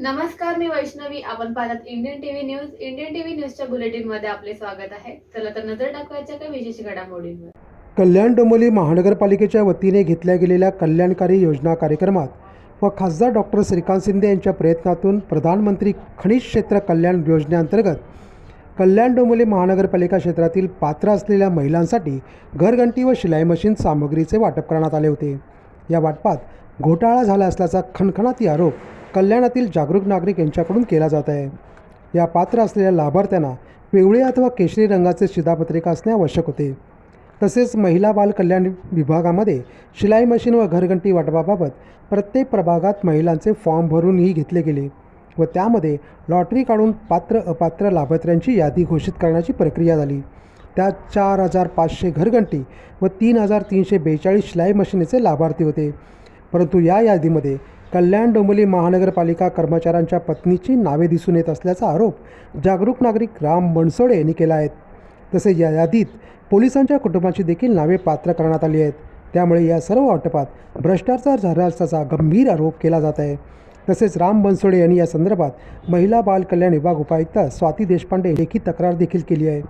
नमस्कार, मी वैष्णवी. आपण पाहतात Indian TV news. Indian TV न्यूजच्या बुलेटिन मध्ये आपले स्वागत आहे. चला तर नजर टाकूयाच्या काही विशेष घडामोडींवर. कल्याण डोंबिवली महानगरपालिकेच्या वतीने घेतल्या गेलेल्या कल्याणकारी योजना कार्यक्रमात व खासदार डॉक्टर श्रीकांत शिंदे यांच्या प्रयत्नातून प्रधानमंत्री खनिज क्षेत्र कल्याण योजनेअंतर्गत कल्याण डोंबिवली महानगरपालिका क्षेत्रातील पात्र असलेल्या महिलांसाठी घरघंटी व शिलाई मशीन सामग्रीचे वाटप करण्यात आले होते. या वाटपात घोटाळा झाला असल्याचा खणखणाती आरोप कल्याणातील जागरूक नागरिक यांच्याकडून केला जात आहे. या पात्र असलेल्या लाभार्थ्यांना पिवळे अथवा केशरी रंगाचे शिधापत्रिका असणे आवश्यक होते. तसेच महिला बाल कल्याण विभागामध्ये शिलाई मशीन व घरघंटी वाटपाबाबत प्रत्येक प्रभागात महिलांचे फॉर्म भरूनही घेतले गेले व त्यामध्ये लॉटरी काढून पात्र अपात्र लाभार्थ्यांची यादी घोषित करण्याची प्रक्रिया झाली. त्यात 4,500 घरघंटी व 3,342 शिलाई मशीनीचे लाभार्थी होते. परंतु या यादीमध्ये कल्याण डोंबिवली महानगरपालिका कर्मचाऱ्यांच्या पत्नीची नावे दिसून येत असल्याचा आरोप जागरूक नागरिक राम बनसोडे यांनी केला आहे. तसेच या यादीत पोलिसांच्या कुटुंबाची देखील नावे पात्र करण्यात आली आहेत. त्यामुळे या सर्व वाटपात भ्रष्टाचार झाला असल्याचा गंभीर आरोप केला जात आहे. तसेच राम बनसोडे यांनी या संदर्भात महिला बाल कल्याण विभाग उपायुक्त स्वाती देशपांडे लेखी तक्रार देखील केली आहे.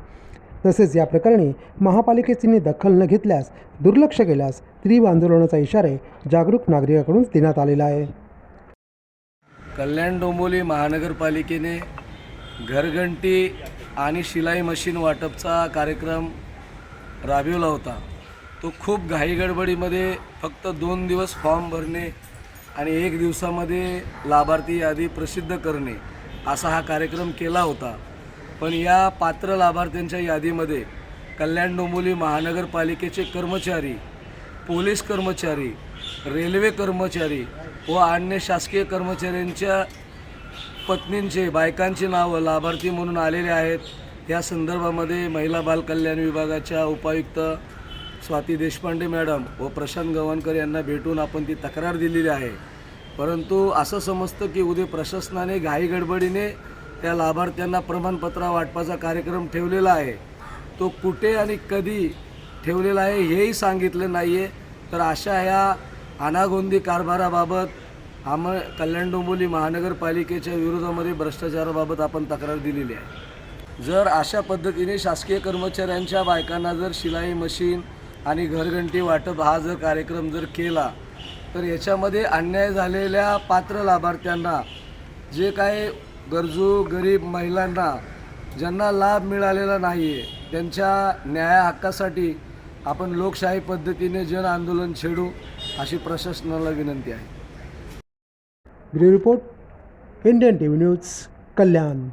तसेच या प्रकरणी महापालिकेने दखल न घेतल्यास दुर्लक्ष केल्यास तीव्र आंदोलनाचा इशारा जागरूक नागरिकांकडून देण्यात आलेला आहे. कल्याण डोंबिवली महानगरपालिकेने घरघंटी आणि शिलाई मशीन वाटपचा कार्यक्रम राबविला होता. तो खूप घाईगडबडीमध्ये फक्त 2 दिवस फॉर्म भरणे आणि 1 दिवसामध्ये लाभार्थी यादी प्रसिद्ध करणे असा हा कार्यक्रम केला होता. पण या पात्र लाभार्थ्यांच्या यादीमध्ये कल्याण डोंबिवली महानगरपालिकेचे कर्मचारी, पोलीस कर्मचारी, रेल्वे कर्मचारी व अन्य शासकीय कर्मचाऱ्यांच्या पत्नींचे, बायकांची नावं लाभार्थी म्हणून आलेले आहेत. या संदर्भामध्ये महिला बाल कल्याण विभागाच्या उपायुक्त स्वाती देशपांडे मॅडम व प्रशांत गव्हाणकर यांना भेटून आपण ती तक्रार दिलेली आहे. परंतु असं समजतं की उद्या प्रशासनाने घाईगडबडीने त्या लाभार्थ्यांना प्रमाणपत्र वाटपाचा कार्यक्रम ठेवलेला आहे. तो कुठे आणि कधी ठेवलेला आहे हेही सांगितलं नाही आहे. तर अशा ह्या अनागोंदी कारभाराबाबत कल्याण डोंबिवली महानगरपालिकेच्या विरोधामध्ये भ्रष्टाचाराबाबत आपण तक्रार दिलेली आहे. जर अशा पद्धतीने शासकीय कर्मचाऱ्यांच्या बायकांना जर शिलाई मशीन आणि घरघंटी वाटप हा जर कार्यक्रम जर केला तर याच्यामध्ये अन्याय झालेल्या पात्र लाभार्थ्यांना, जे काय गरजू गरीब महिलांना ज्यांना लाभ मिळालेला नाही आहे, त्यांच्या न्याय हक्कासाठी आपण लोकशाही पद्धतीने जन आंदोलन छेडू अशी प्रशासनाला विनंती आहे. Bureau report, Indian TV news, Kalyan.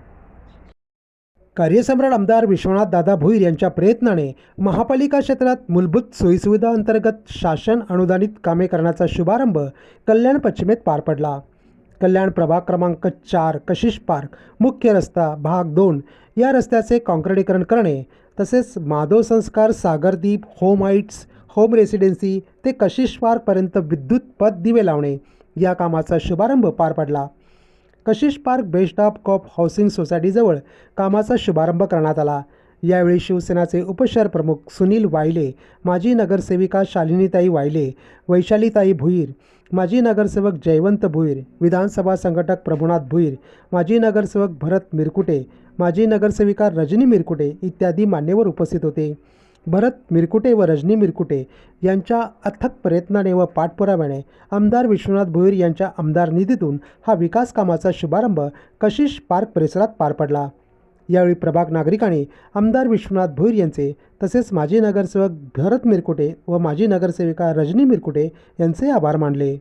कार्यसम्राट आमदार विश्वनाथ दादा भोईर यांच्या प्रयत्नाने महापालिका क्षेत्रात मूलभूत सोयीसुविधा अंतर्गत शासन अनुदानित कामे करण्याचा शुभारंभ कल्याण पश्चिमेत पार पडला. कल्याण प्रभाग क्रमांक 4 कशिश पार्क मुख्य रस्ता भाग 2 या रस्त्याचे काँक्रिटीकरण करणे, तसेच माधव संस्कार Sagardeep home heights home residency ते कशिश पार्कपर्यंत विद्युत पथ दिवे लावणे या कामाचा शुभारंभ पार पडला. Kashish park best of co-op housing सोसायटीजवळ कामाचा शुभारंभ करण्यात आला. यावेळी शिवसेनाचे उपशहर प्रमुख सुनील वायले, माजी नगरसेविका शालिनीताई वायले, वैशालीताई भुईर, माजी नगरसेवक जयवंत भुईर, विधानसभा संघटक प्रभुनाथ भुईर, माजी नगरसेवक भरत मिरकुटे, माजी नगरसेविका रजनी मिरकुटे इत्यादी मान्यवर उपस्थित होते. भरत मिरकुटे व रजनी मिरकुटे यांच्या अथक प्रयत्नाने व पाठपुराव्याने आमदार विश्वनाथ भोईर यांच्या आमदार निधीतून हा विकास कामाचा शुभारंभ कशिश पार्क परिसरात पार पडला. यावेळी प्रभाग नागरिकांनी आमदार विश्वनाथ भोईर यांचे, तसेच माजी नगरसेवक भरत मिरकुटे व माजी नगरसेविका रजनी मिरकुटे यांचे आभार मानले.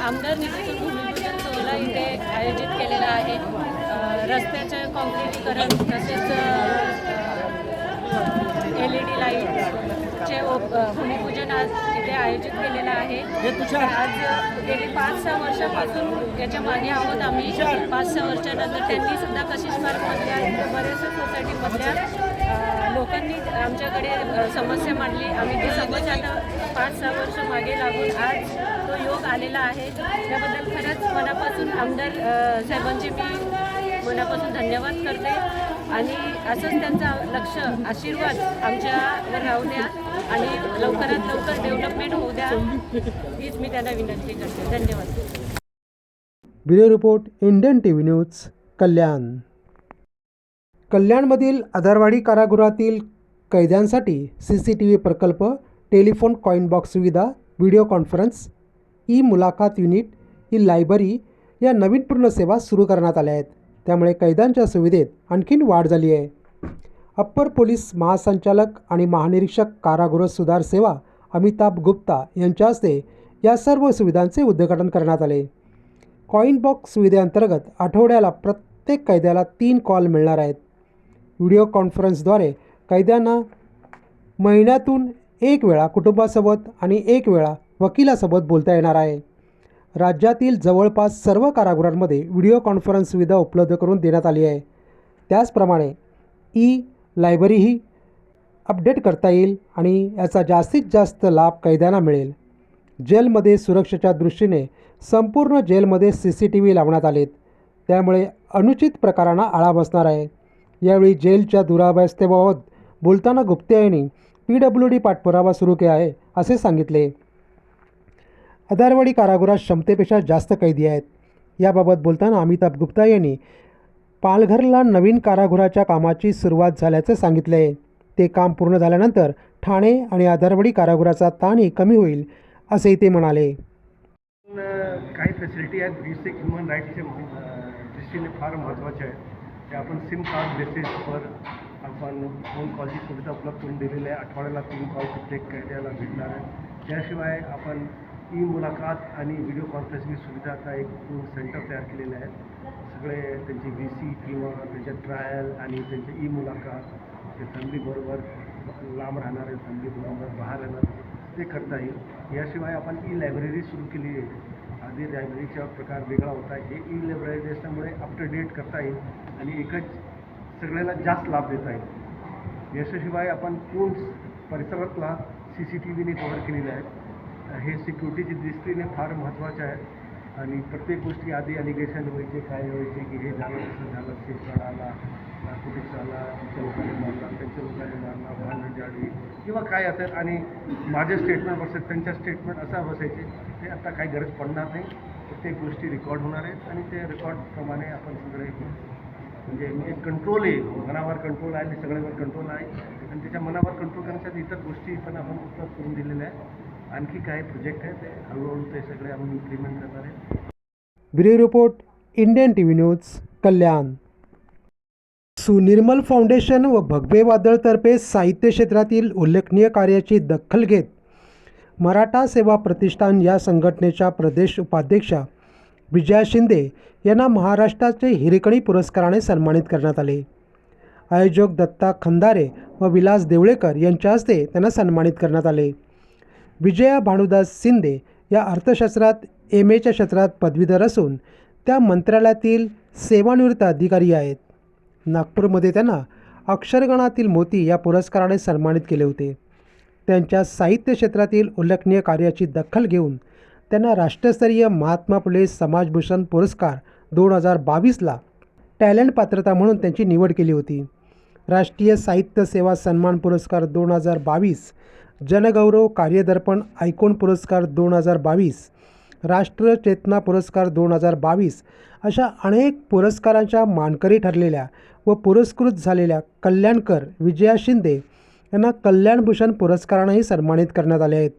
आमदार निधीतून भूमिपूजन सोहळा इथे आयोजित केलेला आहे. रस्त्याचं काँक्रिटीकरण, तसेच LED लाईटचे भूमिपूजन आज इथे आयोजित केलेलं आहे. आज गेली 5-6 वर्षापासून याच्या मागे आहोत आम्ही. 5-6 वर्षानंतर त्यांनी सुद्धा कशिश पार्कमधल्या बऱ्याचशा सोसायटीमधल्या लोकांनी आमच्याकडे समस्या मांडली. आम्ही ती समस्या आता 5-6 वर्ष मागे लागून आज तो योग आलेला आहे. त्याबद्दल खरंच मनापासून आमदार साहेबांचे मी मनापासून धन्यवाद करते. आणि असंच त्यांचा लक्ष, आशीर्वाद आमच्यावर राहू द्या आणि लवकरात लवकर डेव्हलपमेंट होऊ द्या. हीच मी त्यांना विनंती करते. धन्यवाद. Bureau report Indian T V news Kalyan. कल्याणमधील आधारवाडी कारागृहातील कैद्यांसाठी CCTV प्रकल्प, टेलिफोन कॉइन बॉक्स सुविधा, व्हिडिओ कॉन्फरन्स, मुलाखत युनिट, लायब्ररी या नवीन पूर्ण सेवा सुरू करण्यात आल्या आहेत. त्यामुळे कैद्यांच्या सुविधेत आणखीन वाढ झाली आहे. अप्पर पोलीस महासंचालक आणि महानिरीक्षक कारागृह सुधार सेवा अमिताभ गुप्ता यांच्या हस्ते या सर्व सुविधांचे उद्घाटन करण्यात आले. कॉइन बॉक्स सुविधेअंतर्गत आठवड्याला प्रत्येक कैद्याला 3 कॉल मिळणार आहेत. व्हिडिओ कॉन्फरन्सद्वारे कैद्यांना महिन्यातून 1 वेळा कुटुंबासोबत आणि 1 वेळा वकिलासोबत बोलता येणार आहे. राज्यातील जवळपास सर्व कारागृहांमध्ये व्हिडिओ कॉन्फरन्स सुविधा उपलब्ध करून देण्यात आली आहे. त्याचप्रमाणे लायब्ररीही अपडेट करता येईल आणि याचा जास्तीत जास्त लाभ कैद्यांना मिळेल. जेलमध्ये सुरक्षेच्या दृष्टीने संपूर्ण जेलमध्ये CCTV लावण्यात आलेत. त्यामुळे अनुचित प्रकारांना आळा बसणार आहे. यावेळी जेलच्या दुरावस्थेबाबत बोलताना गुप्ता यांनी PWD पाठपुरावा सुरू केला आहे असे सांगितले. आधारवाडी कारागृहात क्षमतेपेक्षा जास्त कैदी आहेत. याबाबत बोलताना अमिताभ गुप्ता यांनी पालघरला नवीन कारागृहाच्या कामाची सुरुवात झाल्याचे सांगितले. ते काम पूर्ण झाल्यानंतर ठाणे आणि आधारवाडी कारागृहाचा ताणही कमी होईल असेही ते म्हणाले. काही फॅसिलिटी आहेत बेसिक ह्युमन राईट्सच्या दृष्टीने फार महत्त्वाच्या आहेत. ते आपण सिम कार्ड बेसिसवर आपण फोन कॉलची सुविधा उपलब्ध करून दिलेली आहे. आठवड्याला 3 कॉल प्रत्येक कैद्याला भेटणार आहे. त्याशिवाय आपण मुलाखत आणि व्हिडिओ कॉन्फरन्सिंग सुविधाचा एक सेंटर तयार केलेलं आहे. सगळे त्यांची VC किंवा त्यांच्या ट्रायल आणि त्यांचे मुलाखत ते फॅमिलीबरोबर लांब राहणारे फॅमिलीबरोबर बाहेर राहणार ते करता येईल. याशिवाय आपण लायब्ररी सुरू केली आहे. आधी लायब्ररीचा प्रकार वेगळा होता. हे लायब्ररी असल्यामुळे अप टू डेट करता येईल आणि एकच सगळ्याला जास्त लाभ देता येईल. याशिवाय आपण पूर्ण परिसरातला CCTVने कव्हर केलेलं आहे. हे सिक्युरिटीच्या दृष्टीने फार महत्त्वाचं आहे आणि प्रत्येक गोष्टी आधी अलिगेशन व्हायचे, काय व्हायचे की हे झालं कसं झालं, सेफगार्ड आला, नार्कोटिक्स आला, तुमच्या लोकांनी मारला, त्यांच्या लोकांनी मारला, भांडण जाडी किंवा काय असेल आणि माझे स्टेटमेंट असेल त्यांच्या स्टेटमेंट असा बसायचे. ते आता काही गरज पडणार नाही. प्रत्येक गोष्टी रेकॉर्ड होणार आहेत आणि ते रेकॉर्डप्रमाणे आपण सगळे म्हणजे कंट्रोल आहे. मनावर कंट्रोल आहे, सगळ्यावर कंट्रोल आहे आणि त्याच्या मनावर कंट्रोल करण्यासाठी इतर गोष्टी पण आपण उपलब्ध करून दिलेल्या आहेत. आणखी काही प्रोजेक्ट आहे ते हळूहळू ते सगळे आपण इम्प्लिमेंट करणार आहे. Bureau report Indian TV news Kalyan. Sunirmal foundation व भगवे वादळतर्फे साहित्य क्षेत्रातील उल्लेखनीय कार्याची दखल घेत मराठा सेवा प्रतिष्ठान या संघटनेच्या प्रदेश उपाध्यक्षा विजया शिंदे यांना महाराष्ट्राचे हिरकणी पुरस्काराने सन्मानित करण्यात आले. आयोजक दत्ता खंदारे व विलास देवळेकर यांच्या हस्ते त्यांना सन्मानित करण्यात आले. विजया भानुदास शिंदे या अर्थशास्त्रात MAच्या क्षेत्रात पदवीधर असून त्या मंत्रालयातील सेवानिवृत्त अधिकारी आहेत. नागपूरमध्ये त्यांना अक्षरगणातील मोती या पुरस्काराने सन्मानित केले होते. त्यांच्या साहित्य क्षेत्रातील उल्लेखनीय कार्याची दखल घेऊन त्यांना राष्ट्रस्तरीय महात्मा फुले समाजभूषण पुरस्कार 2022ला टॅलेंट पात्रता म्हणून त्यांची निवड केली होती. राष्ट्रीय साहित्य सेवा सन्मान पुरस्कार 2022, जनगौरव कार्यदर्पण आयकॉन पुरस्कार 2022, राष्ट्र चेतना पुरस्कार 2022 अशा अनेक पुरस्कारांच्या मानकरी ठरलेल्या व पुरस्कृत झालेल्या कल्याणकर विजया शिंदे यांना कल्याणभूषण पुरस्कारानेही सन्मानित करण्यात आले आहेत.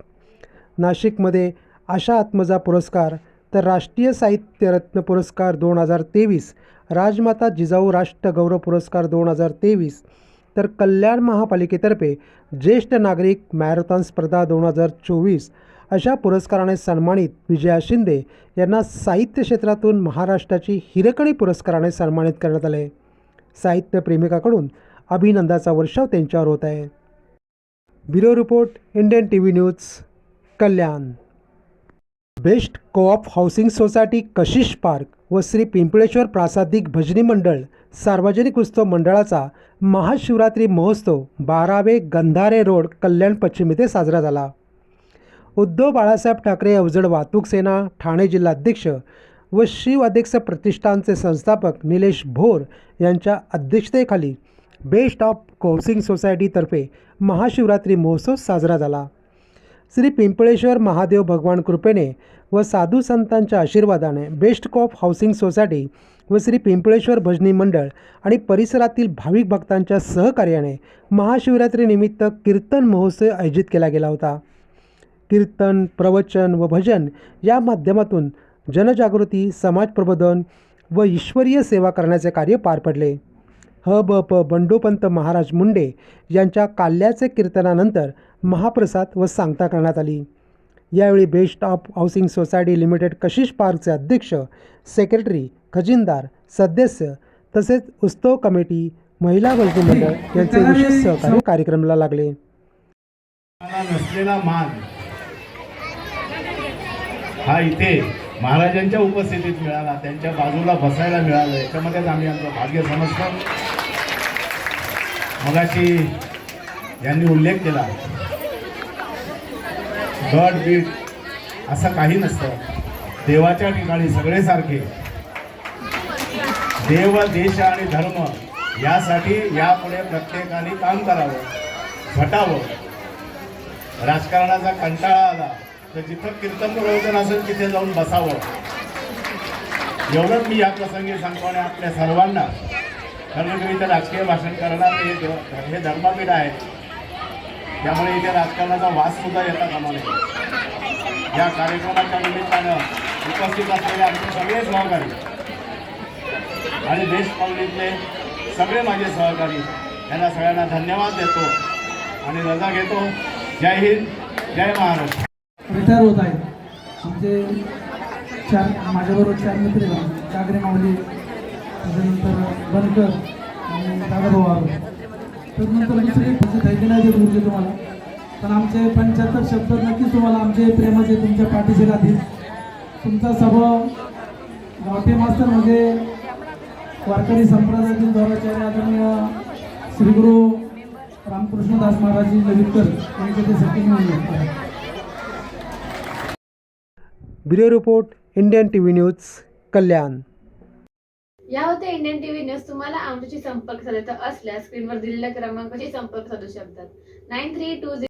नाशिकमध्ये आशा आत्मजा पुरस्कार, तर राष्ट्रीय साहित्य रत्न पुरस्कार 2023, राजमाता जिजाऊ राष्ट्रगौरव पुरस्कार 2023, तर कल्याण महापालिकेतर्फे ज्येष्ठ नागरिक मॅरेथॉन स्पर्धा 2024 अशा पुरस्काराने सन्मानित विजया शिंदे यांना साहित्य क्षेत्रातून महाराष्ट्राची हिरकणी पुरस्काराने सन्मानित करण्यात आले. साहित्य प्रेमिकाकडून अभिनंदनाचा वर्षाव त्यांच्यावर होत आहे. Bureau report Indian TV news Kalyan. Best co-op housing society Kashish park व श्री पिंपळेश्वर प्रासादिक भजनी मंडळ सार्वजनिक उत्सव मंडळाचा महाशिवरात्री महोत्सव 12वे गंधारे रोड कल्याण पश्चिम येथे साजरा झाला. उद्धव बाळासाहेब ठाकरे अवजड वाहतूक सेना ठाणे जिल्हाध्यक्ष व शिव अध्यक्ष प्रतिष्ठानचे संस्थापक निलेश भोर यांच्या अध्यक्षतेखाली बेस्ट ऑफ हाऊसिंग सोसायटीतर्फे महाशिवरात्री महोत्सव साजरा झाला. श्री पिंपळेश्वर महादेव भगवान कृपेने व साधू संतांच्या आशीर्वादाने बेस्ट कॉप हाऊसिंग सोसायटी व श्री पिंपळेश्वर भजनी मंडळ आणि परिसरातील भाविक भक्तांच्या सहकार्याने महाशिवरात्रीनिमित्त कीर्तन महोत्सव आयोजित केला गेला होता. कीर्तन, प्रवचन व भजन या माध्यमातून जनजागृती, समाज प्रबोधन व ईश्वरीय सेवा करण्याचे कार्य पार पडले. ब बंडोपंत महाराज मुंडे यांच्या काल्याचे कीर्तनानंतर महाप्रसाद व सांगता करण्यात आली. यावेळी best of housing society limited कशिश पार्कचे अध्यक्ष, सेक्रेटरी, खजिनदार, सदस्य तसेच उत्सव कमिटी, महिला भजनी मंडळ यांचे विशेष सहकार्य कार्यक्रमाला लागले. नसलेला मान हा इथे महाराजांच्या उपस्थितीत मिळाला, त्यांच्या बाजूला बसायला मिळालं, याच्यामध्येच आम्ही आमचं भाग्य समजतो. मगाशी यांनी उल्लेख केला, गट बीट असं काही नसतं. देवाच्या ठिकाणी सगळे सारखे. देव, देश आणि धर्म यासाठी यापुढे प्रत्येकाने काम करावं, झटावं. राजकारणाचा कंटाळा आला तर जिथं कीर्तन प्रवचन असेल तिथे जाऊन बसावं. एवढंच मी या प्रसंगी सांगतो. आणि आपल्या सर्वांना, कारण मी इथे राजकीय भाषण करणार नाही, हे धर्मपीठ आहे, त्यामुळे इथे राजकारणाचा वास सुद्धा येता कामा नये. या कार्यक्रमाच्या निमित्तानं उपस्थित असलेले आमचे सगळे सहकारी आणि बेस्ट कॉलनीतले सगळे माझे सहकारी, यांना सगळ्यांना धन्यवाद देतो आणि रजा घेतो. जय हिंद, जय महाराष्ट्र. रिटायर होत आहेत आमचे माझ्याबरोबर 4 मित्र आहेत. कागरे माऊली, त्याच्यानंतर बनकर आणि दादाभाऊ आरो. त्यानंतर दुसरे तुमचे थैके नाही देत ऊर्जे तुम्हाला, पण आमचे 75 शब्द नक्कीच तुम्हाला आमचे प्रेमाचे तुमच्या पाठीशी राहतील. तुमचा स्वभाव गावठी मास्तर म्हणजे वारकरी संप्रदायातील गौरवाचार्य आदरणीय श्रीगुरु रामकृष्णदास महाराजी ललितकर यांचे ते सचिन म्हणून. Bureau report, Indian TV news, Kalyan. या होत्या इंडियन टीव्ही न्यूज. तुम्हाला आमच्याशी संपर्क साधायचा असल्यास स्क्रीनवर दिलेल्या क्रमांकाशी संपर्क साधू शकतात. 9320